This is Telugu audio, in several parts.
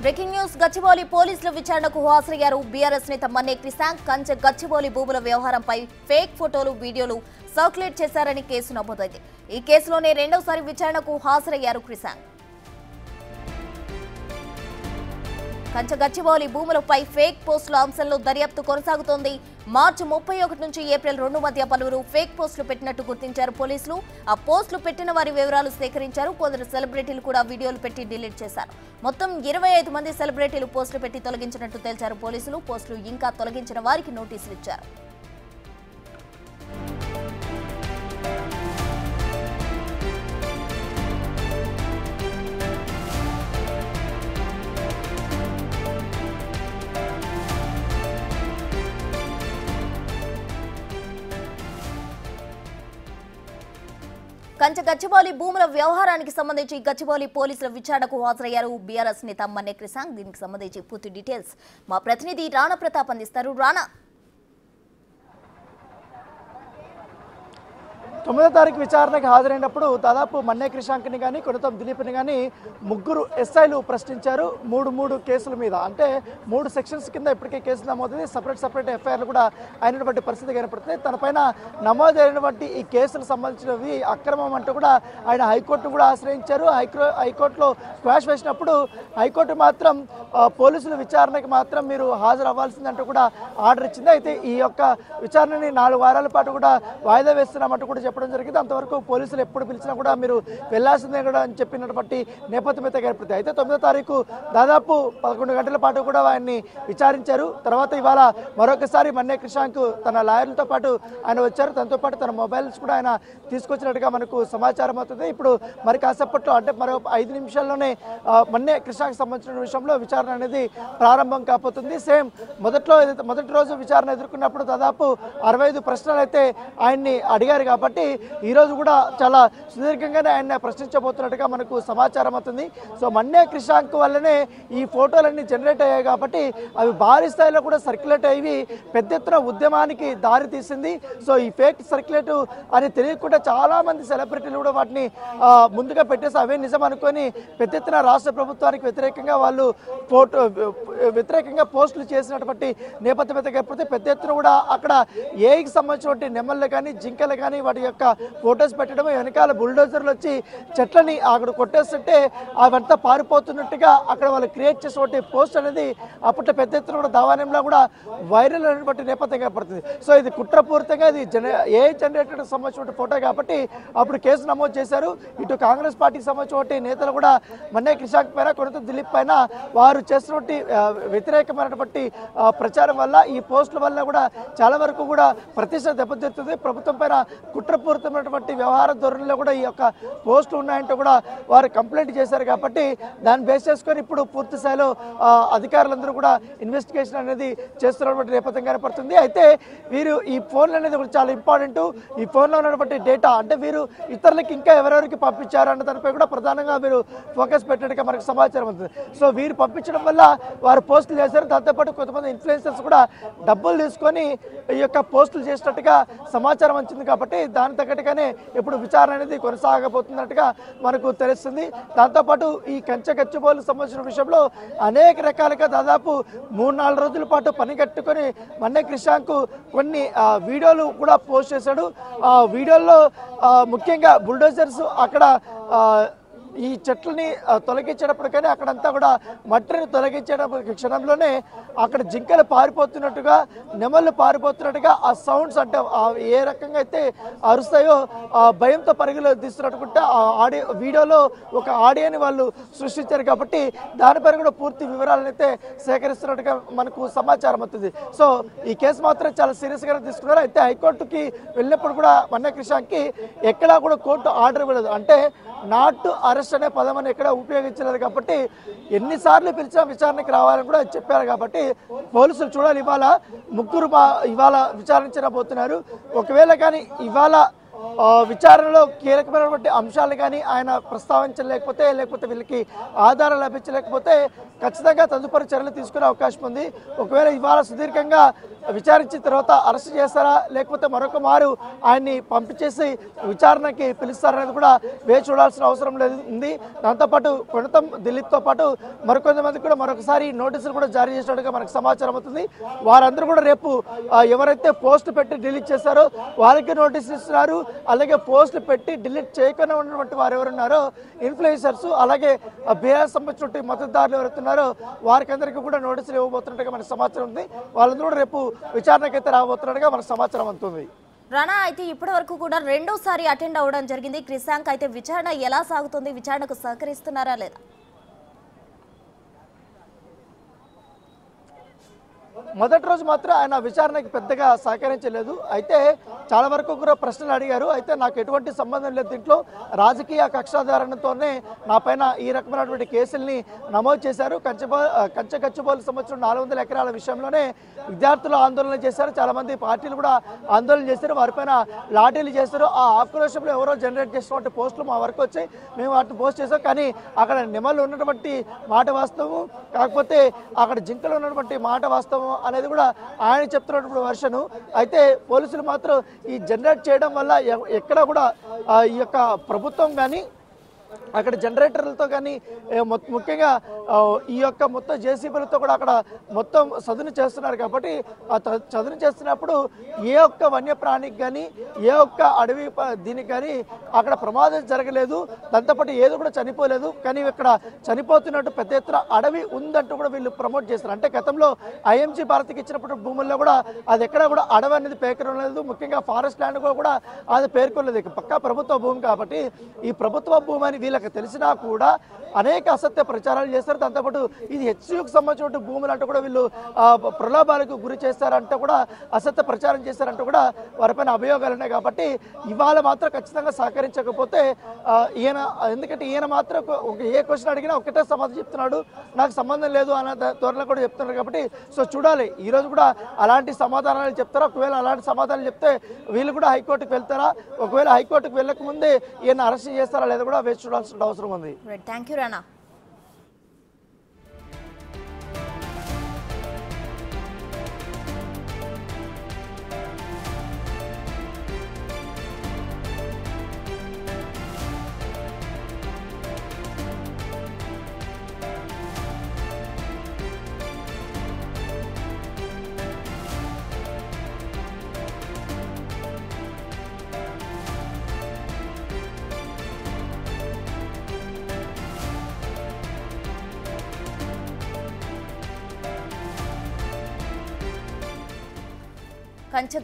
బ్రేకింగ్ న్యూస్ గచ్చిబౌలి పోలీసుల విచారణకు హాజరయ్యారు బీఆర్ఎస్ నేత మన్నే క్రిషాంక్. కంచె గచ్చిబౌలి భూముల వ్యవహారంపై ఫేక్ ఫోటోలు వీడియోలు సర్క్యులేట్ చేశారని కేసు నమోదైంది. ఈ కేసులోనే రెండోసారి విచారణకు హాజరయ్యారు క్రిషాంక్. కంచె గచ్చిబౌలి భూములపై ఫేక్ పోస్టుల అంశంలో దర్యాప్తు కొనసాగుతోంది. మార్చి 31 నుంచి ఏప్రిల్ 2 మధ్య పలువురు ఫేక్ పోస్టులు పెట్టినట్టు గుర్తించారు పోలీసులు. ఆ పోస్టులు పెట్టిన వారి వివరాలు సేకరించారు. కొందరు సెలబ్రిటీలు కూడా వీడియోలు పెట్టి డిలీట్ చేశారు. మొత్తం 25 మంది సెలబ్రిటీలు పోస్టులు పెట్టి తొలగించినట్టు తెలిపారు పోలీసులు. పోస్టులు ఇంకా తొలగించిన వారికి నోటీసులు ఇచ్చారు. కంచె గచ్చిబౌలి భూముల వ్యవహారానికి సంబంధించి గచ్చిబౌలి పోలీసుల విచారణకు హాజరయ్యారు బీఆర్ఎస్ నేత మన్నే క్రిషాంక్. దీనికి సంబంధించి పూర్తి డీటెయిల్స్ మా ప్రతినిధి రాణా ప్రతాప్ అందిస్తారు. రాణా, 9వ తారీఖు విచారణకు హాజరైనప్పుడు దాదాపు మన్నే క్రిషాంక్ని కానీ కొనతం దిలీప్ని కానీ ముగ్గురు ఎస్ఐలు ప్రశ్నించారు. మూడు కేసుల మీద, అంటే 3 సెక్షన్స్ కింద ఇప్పటికే కేసు నమోదైంది. సపరేట్ ఎఫ్ఐఆర్లు కూడా అయినటువంటి పరిస్థితి కనపడుతుంది. తనపైన నమోదైనటువంటి ఈ కేసులకు సంబంధించినవి అక్రమం అంటూ కూడా ఆయన హైకోర్టును కూడా ఆశ్రయించారు. హైకోర్టులో స్క్వాష్ వేసినప్పుడు హైకోర్టు మాత్రం పోలీసుల విచారణకు మాత్రం మీరు హాజరు అవ్వాల్సిందంటూ కూడా ఆర్డర్ ఇచ్చింది. అయితే ఈ యొక్క విచారణని 4 వారాల పాటు కూడా వాయిదా వేస్తున్నామంటూ కూడా చెప్పడం జరిగింది. అంతవరకు పోలీసులు ఎప్పుడు పిలిచినా కూడా మీరు వెళ్లాల్సిందే కూడా అని చెప్పినటువంటి నేపథ్యం అయితే ఏర్పడుతుంది. అయితే 9వ తారీఖు దాదాపు 11 గంటల పాటు కూడా ఆయన్ని విచారించారు. తర్వాత ఇవాళ మరొకసారి మన్నే క్రిషాంక్ తన లాయర్లతో పాటు ఆయన వచ్చారు. తనతో పాటు తన మొబైల్స్ కూడా ఆయన తీసుకొచ్చినట్టుగా మనకు సమాచారం అవుతుంది. ఇప్పుడు మరి కాసేపట్లో, అంటే మరో 5 నిమిషాల్లోనే మన్నే క్రిషాంక్ సంబంధించిన విషయంలో విచారణ అనేది ప్రారంభం కాబోతుంది. సేమ్ మొదటి రోజు విచారణ ఎదుర్కొన్నప్పుడు దాదాపు 65 ప్రశ్నలు అయితే ఆయన్ని అడిగారు. కాబట్టి ఈ రోజు కూడా చాలా సుదీర్ఘంగానే ఆయన ప్రశ్నించబోతున్నట్టుగా మనకు సమాచారం అవుతుంది. సో మన్నే క్రిషాంక్ వల్లనే ఈ ఫోటోలన్నీ జనరేట్ అయ్యాయి. కాబట్టి అవి భారీ స్థాయిలో కూడా సర్క్యులేట్ అయ్యి పెద్ద ఎత్తున ఉద్యమానికి దారి తీసింది. సో ఈ ఫేక్ సర్క్యులేట్ అని తెలియకుండా చాలా మంది సెలబ్రిటీలు కూడా వాటిని ముందుగా పెట్టేసి అవే నిజం అనుకొని పెద్ద ఎత్తున రాష్ట్ర ప్రభుత్వానికి వ్యతిరేకంగా వాళ్ళు వ్యతిరేకంగా పోస్టులు చేసినటువంటి నేపథ్యం అయితే కాకపోతే పెద్ద ఎత్తున కూడా అక్కడ ఏకి సంబంధించినటువంటి నెమళ్ళు కానీ జింకలు కానీ వాటి యొక్క ఫొటోస్ పెట్టడం, వెనకాల బుల్డోజర్లు వచ్చి చెట్లని అక్కడ కొట్టేస్తుంటే అవంతా పారిపోతున్నట్టుగా అక్కడ వాళ్ళు క్రియేట్ చేసినటువంటి పోస్ట్ అనేది అప్పట్లో పెద్ద ఎత్తున కూడా దావానంలో కూడా వైరల్ అయినటువంటి నేపథ్యం కనపడుతుంది. సో ఇది కుట్రపూరితంగా ఇది ఏ జనరేటెడ్ సంబంధించిన ఫోటో కాబట్టి అప్పుడు కేసు నమోదు చేశారు. ఇటు కాంగ్రెస్ పార్టీకి సంబంధించిన నేతలు కూడా మన్నే క్రిషాంక్ పైన కొనతం దిలీప్ పైన వారు చేస్తున్నటువంటి వ్యతిరేకమైనటువంటి ప్రచారం వల్ల ఈ పోస్టుల వల్ల కూడా చాలా వరకు కూడా ప్రతిష్ట దెబ్బతిస్తుంది. ప్రభుత్వం పైన కుట్రపూరితమైనటువంటి వ్యవహార ధోరణిలో కూడా ఈ యొక్క పోస్టులు ఉన్నాయంటూ కూడా వారు కంప్లైంట్ చేశారు. కాబట్టి దాన్ని బేస్ చేసుకొని ఇప్పుడు పూర్తి స్థాయిలో అధికారులందరూ కూడా ఇన్వెస్టిగేషన్ అనేది చేస్తున్నటువంటి నేపథ్యం కనపడుతుంది. అయితే వీరు ఈ ఫోన్లు అనేది కూడా చాలా ఇంపార్టెంట్. ఈ ఫోన్లో ఉన్నటువంటి డేటా, అంటే వీరు ఇతరులకు ఇంకా ఎవరెవరికి పంపించారు అన్న దానిపై కూడా ప్రధానంగా వీరు ఫోకస్ పెట్టినట్టుగా మనకు సమాచారం అవుతుంది. సో వీరు పంపించడం వల్ల వారు పోస్టులు చేశారు. దాంతోపాటు కొంతమంది ఇన్ఫ్లుయెన్సర్స్ కూడా డబ్బులు తీసుకొని ఈ యొక్క పోస్టులు చేసినట్టుగా సమాచారం వచ్చింది. కాబట్టి దాని తగ్గట్టుగానే ఇప్పుడు విచారణ అనేది కొనసాగబోతున్నట్టుగా మనకు తెలుస్తుంది. దాంతోపాటు ఈ కంచె గచ్చిబౌలికి సంబంధించిన విషయంలో అనేక రకాలుగా దాదాపు 3-4 రోజుల పాటు పని కట్టుకొని మన్నే క్రిషాంక్ కొన్ని వీడియోలు కూడా పోస్ట్ చేశాడు. ఆ వీడియోల్లో ముఖ్యంగా బుల్డోజర్స్ అక్కడ ఈ చెట్లని తొలగించేటప్పుడు కానీ అక్కడంతా కూడా మట్టిని తొలగించేటప్పుడు క్షణంలోనే అక్కడ జింకలు పారిపోతున్నట్టుగా, నెమళ్ళు పారిపోతున్నట్టుగా ఆ సౌండ్స్, అంటే ఏ రకంగా అయితే అరుస్తాయో భయంతో పరుగులు తీస్తున్నట్టుకుంటే ఆ వీడియోలో ఒక ఆడియోని వాళ్ళు సృష్టించారు. కాబట్టి దానిపైన కూడా పూర్తి వివరాలను అయితే సేకరిస్తున్నట్టుగా మనకు సమాచారం అవుతుంది. సో ఈ కేసు మాత్రం చాలా సీరియస్గానే తీసుకున్నారు. అయితే హైకోర్టుకి వెళ్ళినప్పుడు కూడా మన్నే క్రిషాంక్కి ఎక్కడా కూడా కోర్టు ఆర్డర్ ఇవ్వలేదు. అంటే నాట్ అరెస్ట్ అనే పదం అని ఎక్కడ ఉపయోగించలేదు. కాబట్టి ఎన్నిసార్లు పిలిచినా విచారణకి రావాలని కూడా చెప్పారు. కాబట్టి పోలీసులు చూడాలి. ఇవాళ ముగ్గురు ఇవాళ విచారించబోతున్నారు. ఒకవేళ కానీ ఇవాళ విచారణలో కీలకమైనటువంటి అంశాలు కానీ ఆయన లేకపోతే వీళ్ళకి ఆధారం లభించలేకపోతే ఖచ్చితంగా తదుపరి చర్యలు తీసుకునే అవకాశం ఉంది. ఒకవేళ ఇవాళ సుదీర్ఘంగా విచారించిన తర్వాత అరెస్ట్ చేస్తారా లేకపోతే మరొక మారు ఆయన్ని పంపించేసి విచారణకి పిలుస్తారనేది కూడా వేచి చూడాల్సిన అవసరం ఉంది. దాంతోపాటు కొనతం దిలీప్తో పాటు మరికొంతమంది కూడా మరొకసారి నోటీసులు కూడా జారీ చేసినట్టుగా మనకు సమాచారం అవుతుంది. వారందరూ కూడా రేపు ఎవరైతే పోస్ట్ పెట్టి డిలీట్ చేశారో వాళ్ళకి నోటీసులు ఇస్తున్నారు. అలాగే పోస్టులు పెట్టి డిలీట్ చేయకుండా ఉన్నటువంటి వారు ఎవరున్నారో ఇన్ఫ్లుయెన్సర్స్, అలాగే బీఆర్ఎస్ సంబంధించిన మద్దతుదారులు ఎవరుతున్నారో వారికి అందరికీ కూడా నోటీసులు ఇవ్వబోతున్నట్టుగా మనకు సమాచారం ఉంది. వాళ్ళందరూ కూడా రేపు విచారణకైతే రాబోతున్నట్టుగా మనకు సమాచారం అందుతుంది. రానా, అయితే ఇప్పటి వరకు కూడా రెండోసారి అటెండ్ అవ్వడం జరిగింది క్రిషాంక్. అయితే విచారణ ఎలా సాగుతుంది? విచారణకు సహకరిస్తున్నారా లేదా? మొదటి రోజు మాత్రం ఆయన విచారణకి పెద్దగా సహకరించలేదు. అయితే చాలా వరకు కూడా ప్రశ్నలు అడిగారు. అయితే నాకు ఎటువంటి సంబంధం లేదు, దీంట్లో రాజకీయ కక్షాధారణతోనే నా పైన ఈ రకమైనటువంటి కేసుల్ని నమోదు చేశారు. కంచగచ్చిబౌలికి సంబంధించిన 400 ఎకరాల విషయంలోనే విద్యార్థులు ఆందోళన చేశారు. చాలా మంది పార్టీలు కూడా ఆందోళన చేశారు, వారిపైన లాఠీలు చేశారు. ఆ ఆక్రోశంలో ఎవరో జనరేట్ చేసినటువంటి పోస్టులు మా వరకు వచ్చాయి, మేము వాటిని పోస్ట్ చేసాం. కానీ అక్కడ నెమలు ఉన్నటువంటి మాట వాస్తవం, కాకపోతే అక్కడ జింకలు ఉన్నటువంటి మాట వాస్తవం అనేది కూడా ఆయన చెప్తున్నటువంటి వర్షను. అయితే పోలీసులు మాత్రం ఈ జనరేట్ చేయడం వల్ల ఎక్కడ కూడా ఈ యొక్క ప్రభుత్వం కానీ అక్కడ జనరేటర్లతో కానీ ముఖ్యంగా ఈ యొక్క మొత్తం జేసీబీలతో కూడా అక్కడ మొత్తం చదును చేస్తున్నారు. కాబట్టి ఆ చదును చేస్తున్నప్పుడు ఏ ఒక్క వన్యప్రాణికి కానీ ఏ ఒక్క అడవి దీనికి కానీ అక్కడ ప్రమాదం జరగలేదు, దాంతోపాటు ఏది కూడా చనిపోలేదు. కానీ ఇక్కడ చనిపోతున్నట్టు పెద్ద ఎత్తున అడవి ఉందంటూ కూడా వీళ్ళు ప్రమోట్ చేస్తారు. అంటే గతంలో ఐఎంజీ భారత్కి ఇచ్చినప్పుడు భూముల్లో కూడా అది ఎక్కడ కూడా అడవి అనేది పేర్కొనలేదు, ముఖ్యంగా ఫారెస్ట్ ల్యాండ్ కూడా అది పేర్కొనలేదు. పక్కా ప్రభుత్వ భూమి కాబట్టి ఈ ప్రభుత్వ భూమి అని వీళ్ళకి తెలిసినా కూడా అనేక అసత్య ప్రచారాలు చేస్తారు. దాంతోపాటు ఇది హెచ్సియుకు సంబంధించిన భూములు అంటే కూడా వీళ్ళు ప్రలోభాలకు గురి చేస్తారంటే కూడా అసత్య ప్రచారం చేస్తారంటూ కూడా వారిపైన అభియోగాలు ఉన్నాయి. కాబట్టి ఇవాళ మాత్రం ఖచ్చితంగా సహకరించకపోతే ఎందుకంటే ఈయన మాత్రం ఏ క్వశ్చన్ అడిగినా ఒకటే సమాధానం చెప్తున్నాడు, నాకు సంబంధం లేదు అన్న ధోరణిలో కూడా చెప్తున్నారు. కాబట్టి సో చూడాలి ఈరోజు కూడా అలాంటి సమాధానాలు చెప్తారా. ఒకవేళ అలాంటి సమాధానాలు చెప్తే వీళ్ళు కూడా హైకోర్టుకు వెళ్తారా, ఒకవేళ హైకోర్టుకు వెళ్ళక ముందే ఈయన అరెస్ట్ చేస్తారా లేదా కూడా వేచి చూడాల్సిన అవసరం ఉంది. థ్యాంక్ యూ రానా.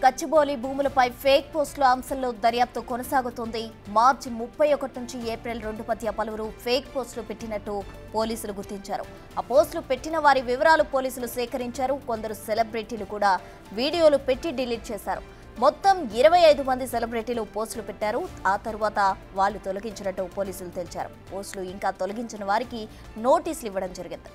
గచ్చిబౌలి భూములపై ఫేక్ పోస్టుల అంశంలో దర్యాప్తు కొనసాగుతుంది. మార్చి 31 నుంచి ఏప్రిల్ 2 మధ్య పలువురు ఫేక్ పోస్టులు పెట్టినట్టు పోలీసులు గుర్తించారు. ఆ పోస్టులు పెట్టిన వారి వివరాలు పోలీసులు సేకరించారు. కొందరు సెలబ్రిటీలు కూడా వీడియోలు పెట్టి డిలీట్ చేశారు. మొత్తం 25 మంది సెలబ్రిటీలు పోస్టులు పెట్టారు. ఆ తర్వాత వాళ్ళు తొలగించినట్టు పోలీసులు తెలిపారు. పోస్టులు ఇంకా తొలగించిన వారికి నోటీసులు ఇవ్వడం జరిగింది.